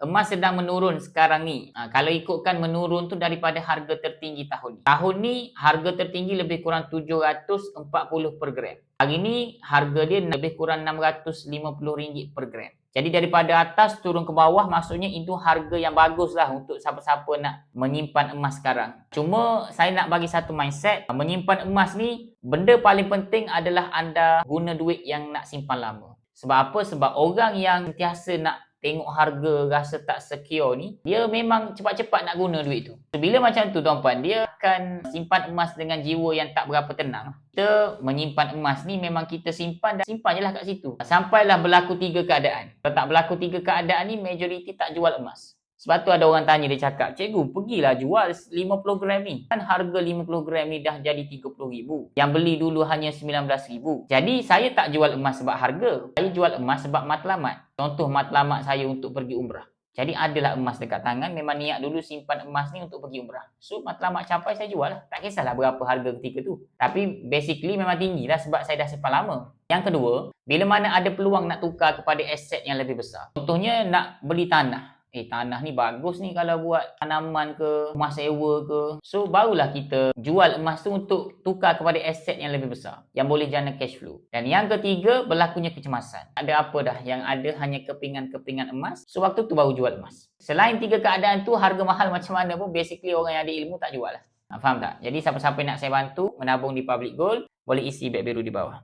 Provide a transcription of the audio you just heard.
emas sedang menurun sekarang ni. Kalau ikutkan menurun tu daripada harga tertinggi tahun ni. Tahun ni harga tertinggi lebih kurang 740 per gram. Hari ni harga dia lebih kurang RM650 per gram. Jadi daripada atas turun ke bawah, maksudnya itu harga yang bagus lah untuk siapa-siapa nak menyimpan emas sekarang. Cuma saya nak bagi satu mindset, menyimpan emas ni benda paling penting adalah anda guna duit yang nak simpan lama. Sebab apa? Sebab orang yang sentiasa nak tengok harga rasa tak secure ni, dia memang cepat-cepat nak guna duit tu. Bila macam tu tuan-puan, dia akan simpan emas dengan jiwa yang tak berapa tenang. Kita menyimpan emas ni memang kita simpan dan simpan je lah kat situ. Sampailah berlaku 3 keadaan. Kalau tak berlaku 3 keadaan ni, majoriti tak jual emas. Sebab tu ada orang tanya, dia cakap, cikgu pergilah jual 50 gram ni. Kan harga 50 gram ni dah jadi 30,000. Yang beli dulu hanya 19,000. Jadi saya tak jual emas sebab harga. Saya jual emas sebab matlamat. Contoh matlamat saya untuk pergi umrah. Jadi adalah emas dekat tangan, memang niat dulu simpan emas ni untuk pergi umrah. So matlamat capai saya jual lah. Tak kisahlah berapa harga ketika tu. Tapi basically memang tinggi lah sebab saya dah simpan lama. Yang kedua, bila mana ada peluang nak tukar kepada aset yang lebih besar. Contohnya nak beli tanah. Tanah ni bagus ni kalau buat tanaman ke, rumah sewa ke. So barulah kita jual emas tu untuk tukar kepada aset yang lebih besar, yang boleh jana cash flow. Dan yang ketiga, berlakunya kecemasan. Ada apa dah, yang ada hanya kepingan-kepingan emas. So waktu tu baru jual emas. Selain 3 keadaan tu, harga mahal macam mana pun basically orang yang ada ilmu tak jual lah. Faham tak? Jadi siapa-siapa nak saya bantu menabung di Public Gold, boleh isi bet biru di bawah.